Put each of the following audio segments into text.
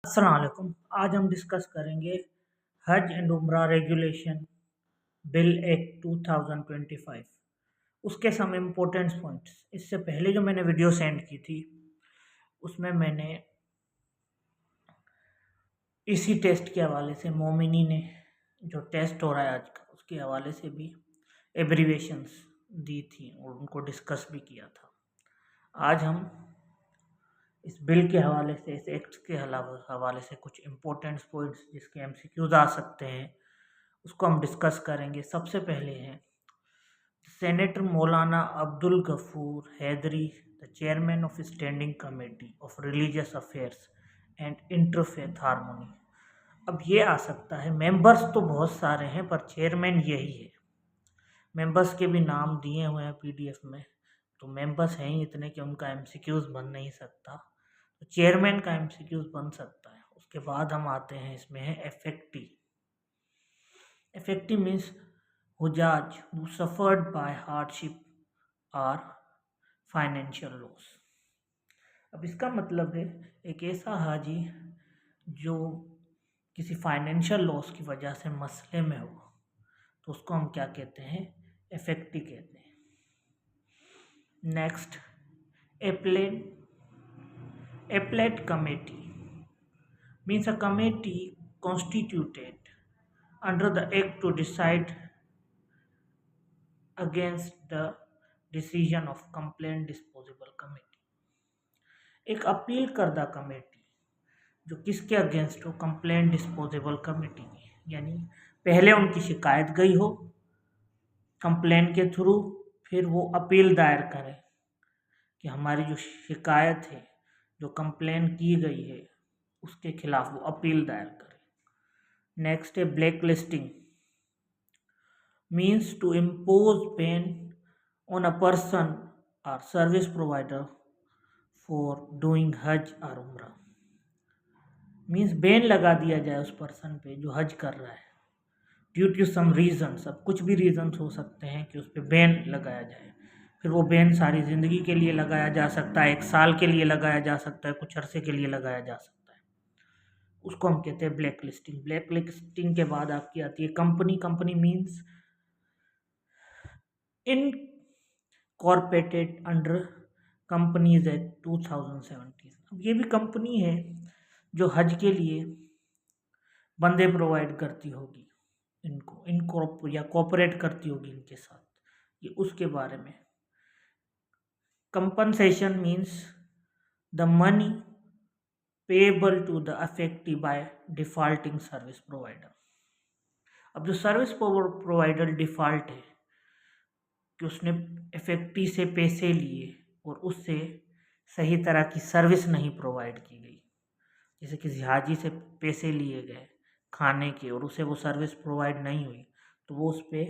अस्सलाम वालेकुम। आज हम डिस्कस करेंगे हज एंड उम्रा रेगुलेशन बिल एक्ट 2025। उसके सम इम्पोर्टेंट पॉइंट्स। इससे पहले जो मैंने वीडियो सेंड की थी उसमें मैंने इसी टेस्ट के हवाले से मोमिनी ने जो टेस्ट हो रहा है आज का उसके हवाले से भी एब्रीवेशंस दी थी और उनको डिस्कस भी किया था। आज हम इस बिल के हवाले से, इस एक्ट के हवाले से कुछ इम्पोर्टेंट पॉइंट्स जिसके एमसीक्यूज आ सकते हैं उसको हम डिस्कस करेंगे। सबसे पहले है senator Maulana Abdul Ghafoor Haideri, the chairman of standing committee of religious affairs and interfaith harmony. अब ये आ सकता है, मेंबर्स तो बहुत सारे हैं पर चेयरमैन यही है। मेंबर्स के भी नाम दिए हुए हैं पीडीएफ में, तो मेंबर्स हैं ही इतने कि उनका एमसीक्यूज बन नहीं सकता, तो चेयरमैन का एमसीक्यूज बन सकता है। उसके बाद हम आते हैं, इसमें है एफेक्टी। एफेक्टी मीन्स हुजाज हु सफर्ड बाय हार्डशिप और फाइनेंशियल लॉस। अब इसका मतलब है एक ऐसा हाजी जो किसी फाइनेंशियल लॉस की वजह से मसले में हो, तो उसको हम क्या कहते हैं? एफेक्टी कहते हैं। Next, appellate committee means a committee constituted under the act to decide against the decision of complaint disposable committee। एक अपील करदा कमेटी जो किसके अगेंस्ट हो? कंप्लेंट डिस्पोजेबल कमेटी की, यानी पहले उनकी शिकायत गई हो कंप्लेंट के थ्रू, फिर वो अपील दायर करें कि हमारी जो शिकायत है, जो कंप्लेन की गई है, उसके खिलाफ वो अपील दायर करें। नेक्स्ट है black listing means to impose ban on a person और सर्विस प्रोवाइडर फॉर डूइंग हज और उम्रा। मीन्स बैन लगा दिया जाए उस पर्सन पे जो हज कर रहा है ड्यू टू सम रीजन्स। अब कुछ भी रीजन्स हो सकते हैं कि उस पर बैन लगाया जाए। फिर वो बैन सारी ज़िंदगी के लिए लगाया जा सकता है, 1 साल के लिए लगाया जा सकता है, कुछ अरसे के लिए लगाया जा सकता है। उसको हम कहते हैं ब्लैक लिस्टिंग। ब्लैक लिस्टिंग के बाद आपकी आती है company. Company means incorporated under companies act 2017। अब ये भी कंपनी है जो हज के लिए बंदे प्रोवाइड करती होगी, इनको या कॉपरेट करती होगी इनके साथ, ये उसके बारे में। Compensation means the money payable to the affectee by defaulting service provider. अब जो सर्विस प्रोवाइडर डिफॉल्ट है कि उसने अफेक्टी से पैसे लिए और उससे सही तरह की सर्विस नहीं प्रोवाइड की गई, जैसे किसी हाजी से पैसे लिए गए खाने के और उसे वो सर्विस प्रोवाइड नहीं हुई, तो वो उस पर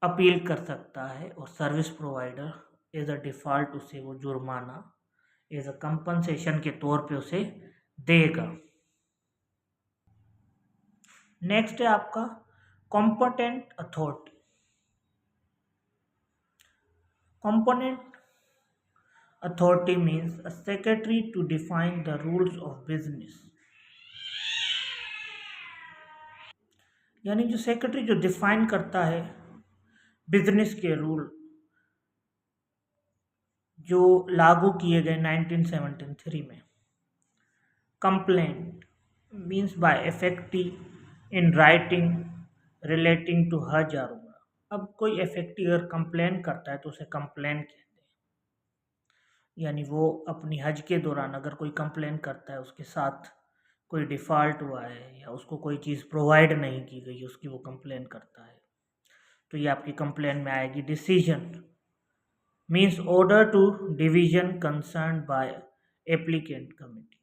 अपील कर सकता है और service provider as a default उसे वो जुर्माना एज अ कंपनसेशन के तौर पे उसे देगा। नेक्स्ट है आपका competent authority. Competent authority means a secretary to define the rules of business, यानी जो सेक्रेटरी जो डिफाइन करता है बिजनेस के रूल जो लागू किए गए 1973 में। Complaint means by affectee in writing relating to हज और उम्रा। अब कोई इफेक्टी अगर कंप्लेन करता है तो उसे कंप्लेन कहते हैं, यानी वो अपनी हज के दौरान अगर कोई कंप्लेन करता है, उसके साथ कोई डिफ़ॉल्ट हुआ है या उसको कोई चीज़ प्रोवाइड नहीं की गई, उसकी वो कंप्लेन करता है, तो ये आपकी कंप्लेन में आएगी। Decision means order to division concern by applicant committee.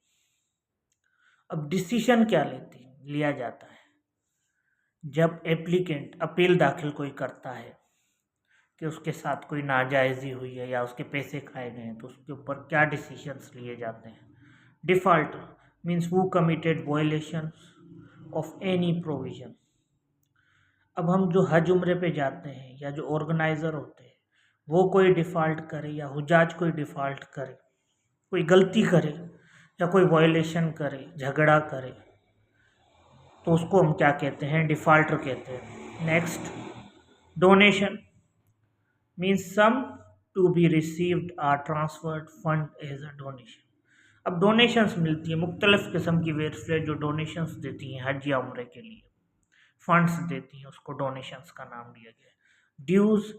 अब डिसीजन क्या लिया जाता है? जब एप्लीकेंट अपील दाखिल कोई करता है कि उसके साथ कोई नाजायज़ी हुई है या उसके पैसे खाए गए हैं, तो उसके ऊपर क्या डिसीजंस लिए जाते हैं? Default means who committed violations of any provision. अब हम जो हज उम्रे पे जाते हैं या जो ऑर्गेनाइज़र होते हैं वो कोई डिफ़ॉल्ट करे या हुजाज कोई डिफ़ॉल्ट करे, कोई गलती करे, या कोई वायलेशन करे, झगड़ा करे, तो उसको हम क्या कहते हैं, डिफ़ॉल्टर कहते हैं। Next, donation means sum to be received or transferred fund as a donation. अब डोनेशंस मिलती है, मुख्तलिफ़ किस्म की वेबसाइट जो डोनेशंस देती हैं हज या उम्रे के लिए, फंड्स देती हैं, उसको डोनेशंस का नाम दिया गया है। Dues,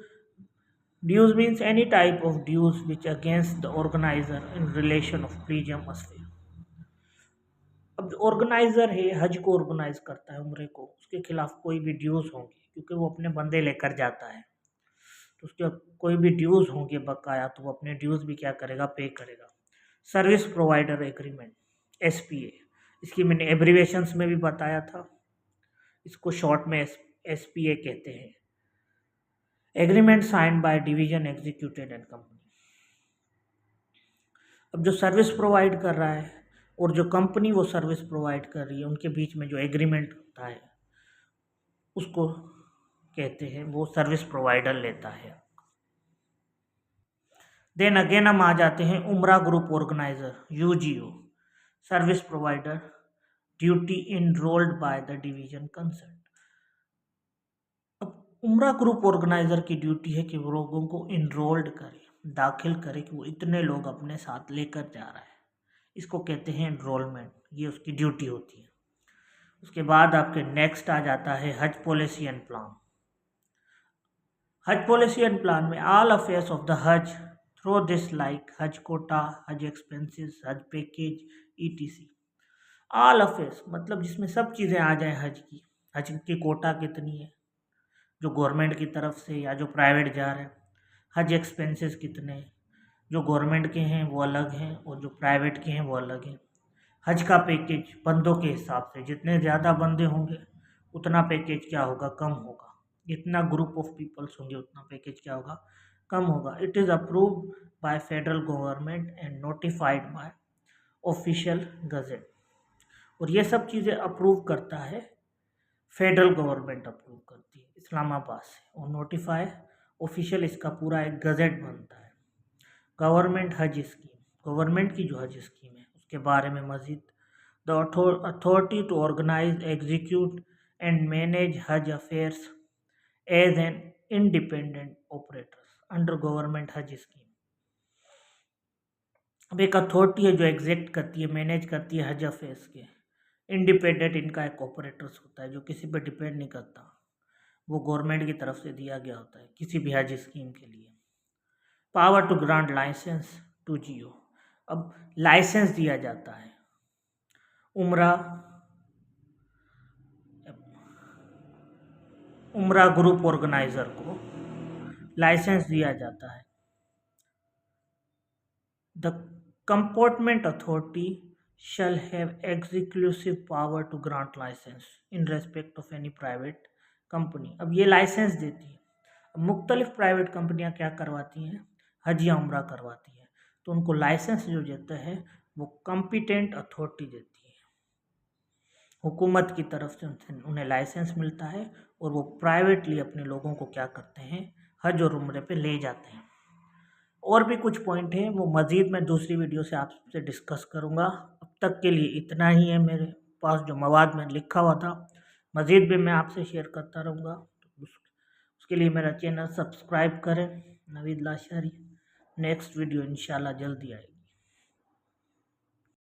dues means any type of dues which against the organiser in relation of premiums fee. अब जो ऑर्गेनाइजर है, हज को ऑर्गेनाइज करता है, उम्रे को, उसके खिलाफ कोई भी ड्यूज़ होंगे, क्योंकि वो अपने बंदे लेकर जाता है, तो उसके कोई भी ड्यूज़ होंगे बकाया, तो वो अपने ड्यूज़ भी क्या करेगा, पे करेगा। सर्विस प्रोवाइडर एग्रीमेंट, SPA, इसकी मैंने एब्रीवेशंस में भी बताया था, इसको शॉर्ट में SPA कहते हैं। Agreement sign by division executed and company. अब जो सर्विस प्रोवाइड कर रहा है और जो कंपनी वो सर्विस प्रोवाइड कर रही है, उनके बीच में जो एग्रीमेंट होता है उसको कहते हैं, वो सर्विस प्रोवाइडर लेता है। देन अगेन हम आ जाते हैं उम्रा group organiser, UGO, service provider, duty enrolled by the division concern. अब उम्रा ग्रुप ऑर्गेनाइजर की ड्यूटी है कि वो लोगों को इनरोल्ड करे, दाखिल करे, कि वो इतने लोग अपने साथ लेकर जा रहा है, इसको कहते हैं इनरोलमेंट, ये उसकी ड्यूटी होती है। उसके बाद आपके नेक्स्ट आ जाता है हज पॉलिसी एंड प्लान। हज पॉलिसी एंड प्लान में ऑल अफेयर्स ऑफ द हज थ्रो दिस लाइक हज कोटा, हज एक्सपेंसेस, हज पैकेज, ETC। ऑल अफेयर्स मतलब जिसमें सब चीज़ें आ जाएं हज की कोटा कितनी है जो गवर्नमेंट की तरफ से या जो प्राइवेट जा रहे हैं, हज एक्सपेंसेस कितने हैं, जो गवर्नमेंट के हैं वो अलग हैं और जो प्राइवेट के हैं वो अलग हैं। हज का पैकेज बंदों के हिसाब से, जितने ज़्यादा बंदे होंगे उतना पैकेज क्या होगा, कम होगा, जितना ग्रुप ऑफ पीपल्स होंगे उतना पैकेज क्या होगा, कम होगा। It is approved by federal government and notified by official gazette. और ये सब चीज़ें अप्रूव करता है फेडरल गवर्नमेंट, अप्रूव करती है इस्लामाबाद से, और नोटिफाई ऑफिशियल इसका पूरा एक गजेट बनता है। गवर्नमेंट हज स्कीम, गवर्नमेंट की जो हज स्कीम है उसके बारे में मज़ीद, the authority to organise, execute and manage हज affairs as an independent operators under government हज स्कीम। अब एक अथॉरिटी है जो एग्जीक्यूट करती है, मैनेज करती है हज अफेयर्स के, इंडिपेंडेंट इनका एक ऑपरेटर्स होता है जो किसी पे डिपेंड नहीं करता, वो गवर्नमेंट की तरफ से दिया गया होता है किसी भी हज स्कीम के लिए। Power to grant license to GO, अब लाइसेंस दिया जाता है उम्रा ग्रुप ऑर्गेनाइजर को लाइसेंस दिया जाता है। The competent authority shall have exclusive power to grant license in respect of any private company। अब ये लाइसेंस देती है। अब मुख्तलिफ प्राइवेट कंपनियां क्या करवाती हैं, हज या उम्रा करवाती हैं, तो उनको लाइसेंस जो देता है वो कॉम्पिटेंट अथॉरिटी देती है, हुकूमत की तरफ से उन्हें लाइसेंस मिलता है और वो प्राइवेटली अपने लोगों को क्या करते हैं, हज और उम्रे पे ले जाते हैं। और भी कुछ पॉइंट हैं वो मज़ीद मैं दूसरी वीडियो से आपसे डिस्कस करूँगा। अब तक के लिए इतना ही है मेरे पास जो मवाद में लिखा हुआ था, मज़ीद भी मैं आपसे शेयर करता रहूँगा। तो उसके लिए मेरा चैनल सब्सक्राइब करें, नवीद लाशारी। नेक्स्ट वीडियो इंशाल्लाह जल्दी आएगी।